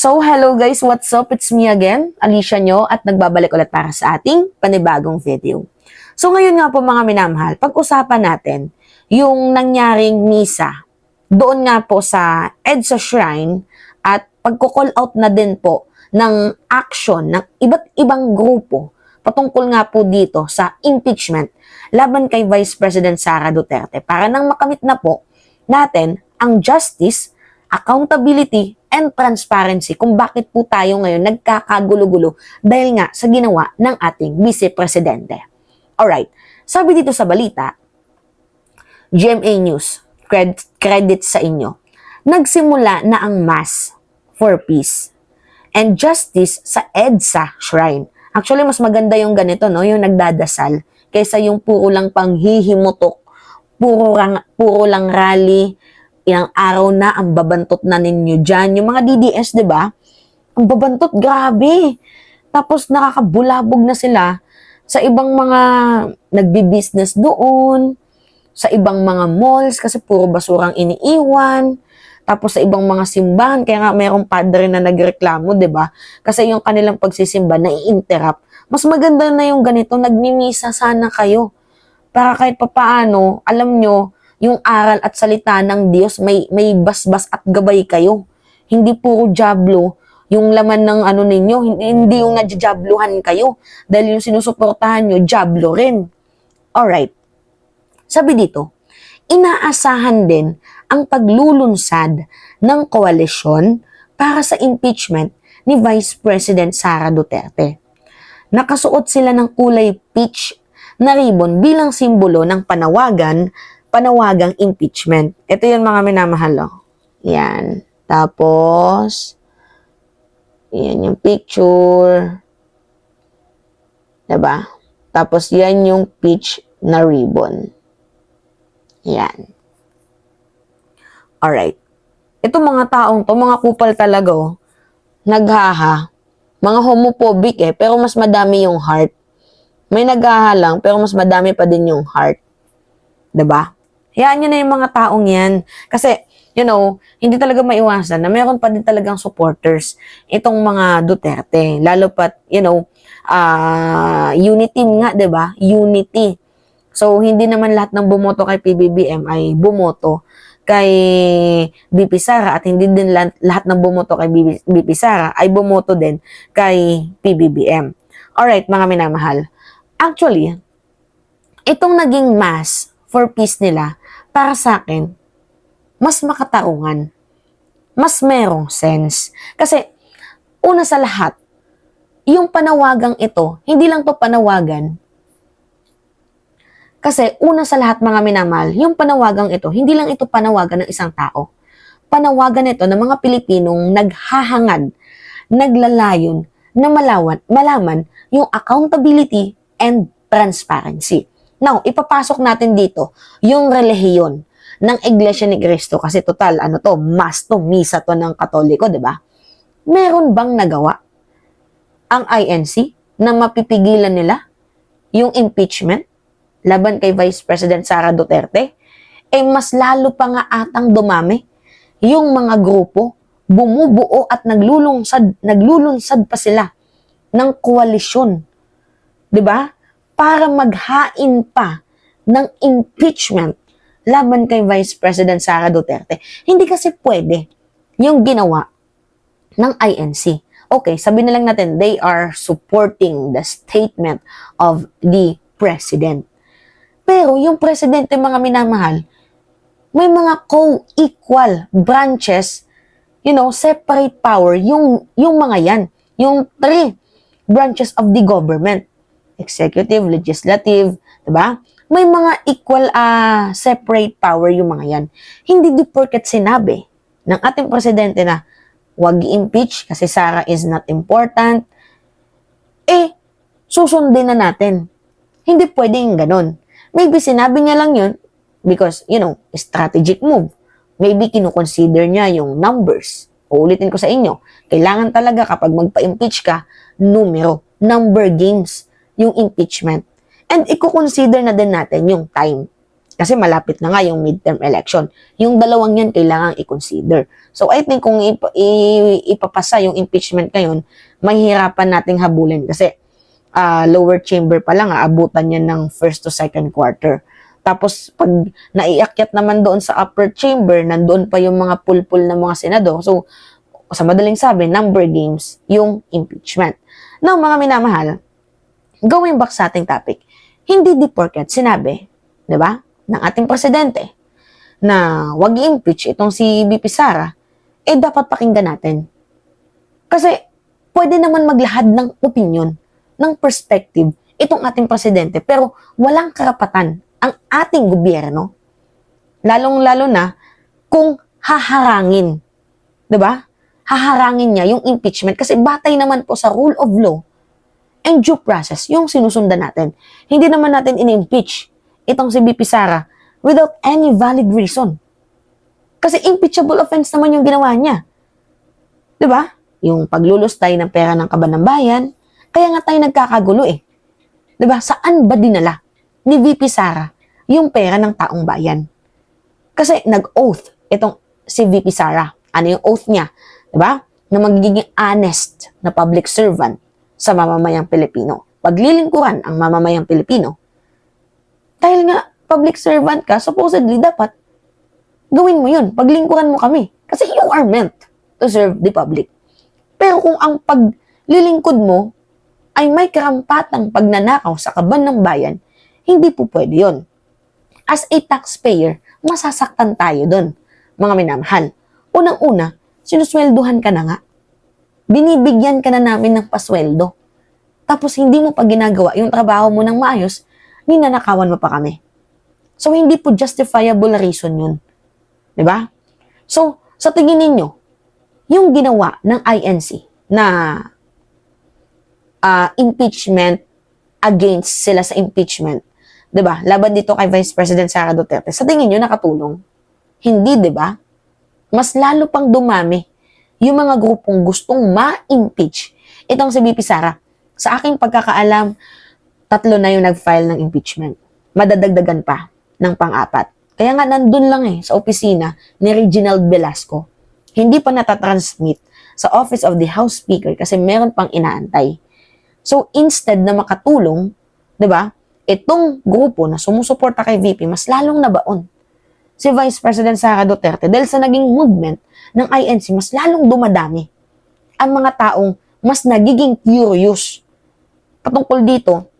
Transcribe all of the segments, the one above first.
So, hello guys, what's up? It's me again, Alicia nyo, at nagbabalik ulit para sa ating panibagong video. So, ngayon nga po mga minamahal, pag-usapan natin yung nangyaring misa doon nga po sa EDSA Shrine at pagko-call out na din po ng action ng iba't ibang grupo patungkol nga po dito sa impeachment laban kay Vice President Sara Duterte para nang makamit na po natin ang justice, accountability, and transparency kung bakit po tayo ngayon nagkakagulo-gulo dahil nga sa ginawa ng ating Vice Presidente. Alright, sabi dito sa balita, GMA News, credit sa inyo, nagsimula na ang Mass for Peace and Justice sa EDSA Shrine. Actually, mas maganda yung ganito, no? Yung nagdadasal, kaysa yung puro lang panghihimutok, puro lang rally, ilang araw na ang babantot na ninyo dyan. Yung mga DDS, di ba? Ang babantot, grabe. Tapos nakakabulabog na sila sa ibang mga nagbi-business doon, sa ibang mga malls kasi puro basurang iniiwan. Tapos sa ibang mga simbahan, kaya nga mayroong padre na nagreklamo, di ba? Kasi yung kanilang pagsisimba na-i-interrupt. Mas maganda na yung ganito, nagmimisa sana kayo. Para kahit papaano, alam nyo, yung aral at salita ng Diyos, may basbas at gabay kayo. Hindi puro jablo, yung laman ng ano ninyo, hindi yung nadjabluhan kayo. Dahil yung sinusuportahan nyo, jablo rin. Alright. Sabi dito, inaasahan din ang paglulunsad ng koalisyon para sa impeachment ni Vice President Sara Duterte. Nakasuot sila ng kulay peach na ribbon bilang simbolo ng panawagang impeachment. Ito yun mga minamahal. Oh. Yan. Tapos, yan yung picture. Diba? Tapos, yan yung peach na ribbon. Yan. Alright. Itong mga taong to, mga kupal talaga, oh, naghaha. Mga homophobic pero mas madami yung heart. May naghaha lang, pero mas madami pa din yung heart. Diba? Hayaan nyo na yung mga taong yan. Kasi, hindi talaga maiwasan na meron pa din talagang supporters itong mga Duterte. Lalo pat, unity nga, diba? Unity. So, hindi naman lahat ng bumoto kay PBBM ay bumoto kay BP Sara at hindi din lahat ng bumoto kay BP Sara ay bumoto din kay PBBM. Alright, mga minamahal. Actually, itong naging Mass for Peace nila, para sa akin, mas makatarungan. Mas merong sense. Kasi, una sa lahat, yung panawagang ito, hindi lang to panawagan. Kasi, una sa lahat mga minamahal, yung panawagang ito, hindi lang ito panawagan ng isang tao. Panawagan ito ng mga Pilipinong naghahangad, naglalayon, na malaman yung accountability and transparency. Now, ipapasok natin dito yung relihiyon ng Iglesia ni Cristo kasi total, mass to, misa to ng Katoliko, di ba? Meron bang nagawa ang INC na mapipigilan nila yung impeachment laban kay Vice President Sara Duterte? Mas lalo pa nga atang dumami yung mga grupo, bumubuo at naglulunsad pa sila ng koalisyon. Di ba? Para maghain pa ng impeachment laban kay Vice President Sara Duterte. Hindi kasi pwede yung ginawa ng INC. Okay, sabi na lang natin, they are supporting the statement of the President. Pero yung Presidente, mga minamahal, may mga co-equal branches, separate power, yung mga yan, yung 3 branches of the government. Executive, legislative, diba? May mga equal separate power yung mga yan. Hindi di porket sinabi ng ating presidente na wag i-impeach kasi Sara is not important, susundin na natin. Hindi pwedeng ganun. Maybe sinabi niya lang yun because, strategic move. Maybe kinukonsider niya yung numbers. Uulitin ko sa inyo, kailangan talaga kapag magpa-impeach ka, number games yung impeachment. And i-consider na din natin yung time. Kasi malapit na nga yung midterm election. Yung dalawang yan kailangang i-consider. So I think kung ipapasa yung impeachment ngayon, mahihirapan nating habulin kasi lower chamber pa lang, aabutan yan ng first to second quarter. Tapos pag naiakyat naman doon sa upper chamber, nandoon pa yung mga pulpul na mga senador. So sa madaling sabi, number games yung impeachment. Now mga minamahal, going back sa ating topic, hindi di porket sinabi, di ba, ng ating presidente na wag i-impeach itong si BP Sara, dapat pakinggan natin. Kasi pwede naman maglahad ng opinion, ng perspective itong ating presidente, pero walang karapatan ang ating gobyerno, lalong-lalo na kung haharangin, di ba? Haharangin niya yung impeachment kasi batay naman po sa rule of law and due process yung sinusundan natin. Hindi naman natin in-impeach itong si BP Sara without any valid reason. Kasi impeachable offense naman yung ginawa niya. Diba? Yung paglulustay ng pera ng kaban ng bayan, kaya nga tayo nagkakagulo eh. Diba? Saan ba dinala ni VP Sara yung pera ng taong bayan? Kasi nag-oath itong si VP Sara. Ano yung oath niya? Diba? Na magiging honest na public servant sa mamamayang Pilipino. Paglilingkuran ang mamamayang Pilipino. Dahil nga, public servant ka, supposedly dapat gawin mo yun. Paglingkuran mo kami. Kasi you are meant to serve the public. Pero kung ang paglilingkod mo ay may karampatang pagnanakaw sa kaban ng bayan, hindi po pwede yun. As a taxpayer, masasaktan tayo dun, mga minamahal. Unang-una, sinusweldohan ka na nga. Binibigyan ka na namin ng pasweldo. Tapos hindi mo pa ginagawa yung trabaho mo ng maayos, ninanakawan mo pa kami. So, hindi po justifiable reason yun. Diba? So, sa tingin ninyo, yung ginawa ng INC na impeachment against sila sa impeachment, diba? Laban dito kay Vice President Sara Duterte, sa tingin nyo nakatulong? Hindi, diba? Mas lalo pang dumami yung mga grupong gustong ma-impeach itong si BP Sara. Sa aking pagkakaalam, 3 na yung nag-file ng impeachment. Madadagdagan pa ng pang-4. Kaya nga nandun lang sa opisina ni Reginald Velasco. Hindi pa natatransmit sa Office of the House Speaker kasi meron pang inaantay. So instead na makatulong, 'di ba? Itong grupo na sumusuporta kay VP mas lalong nabaon si Vice President Sara Duterte dahil sa naging movement ng INC mas lalong dumadami ang mga taong mas nagiging curious patungkol dito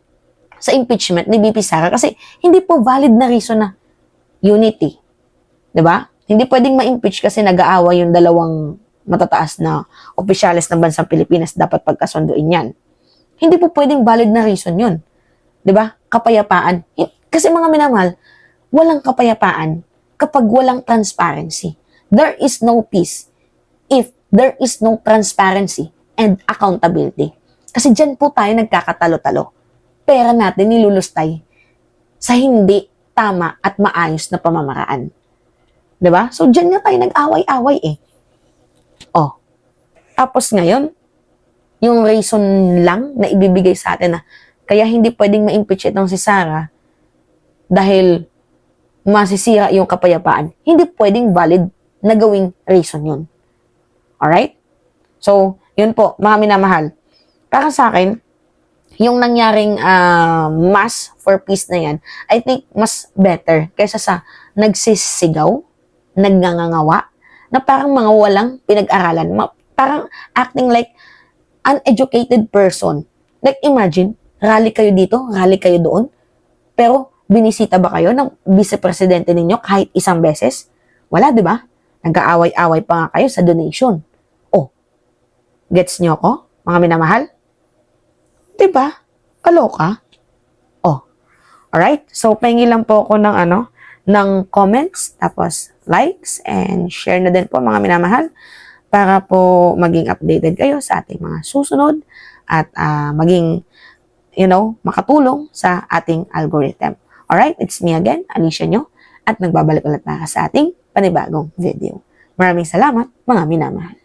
sa impeachment ni BP Sara kasi hindi po valid na reason na unity. 'Di ba? Hindi pwedeng ma-impeach kasi nag-aaway yung dalawang matataas na opisyalis ng bansang Pilipinas, dapat pagkasunduin 'yan. Hindi po pwedeng valid na reason 'yun. 'Di ba? Kapayapaan. Kasi mga minamahal, walang kapayapaan kapag walang transparency. There is no peace if there is no transparency and accountability. Kasi diyan po tayo nagkakatalo-talo. Pera natin nilulustay sa hindi tama at maayos na pamamaraan. 'Di ba? So, diyan nga tayo nag-away-away Oh. Tapos ngayon, yung reason lang na ibibigay sa atin na kaya hindi pwedeng ma-impeach itong si Sara dahil masisira yung kapayapaan. Hindi pwedeng valid na gawing reason yun. Alright? So, yun po, mga minamahal. Para sa akin, yung nangyaring mass for peace na yan, I think mas better kaysa sa nagsisigaw, nagngangawa, na parang mga walang pinag-aralan. Parang acting like uneducated person. Like imagine, rally kayo dito, rally kayo doon, pero binisita ba kayo ng vice-presidente ninyo kahit isang beses? Wala, di ba? Nag-aaway-away pa nga kayo sa donation. Oh, gets nyo ko, mga minamahal? Di ba? Kaloka? Oh, alright? So, pahingi lang po ako ng comments, tapos likes, and share na din po mga minamahal para po maging updated kayo sa ating mga susunod at maging, makatulong sa ating algorithm. Alright, it's me again, Alicia nyo, at nagbabalik ulit na sa ating panibagong video. Maraming salamat, mga minamahal.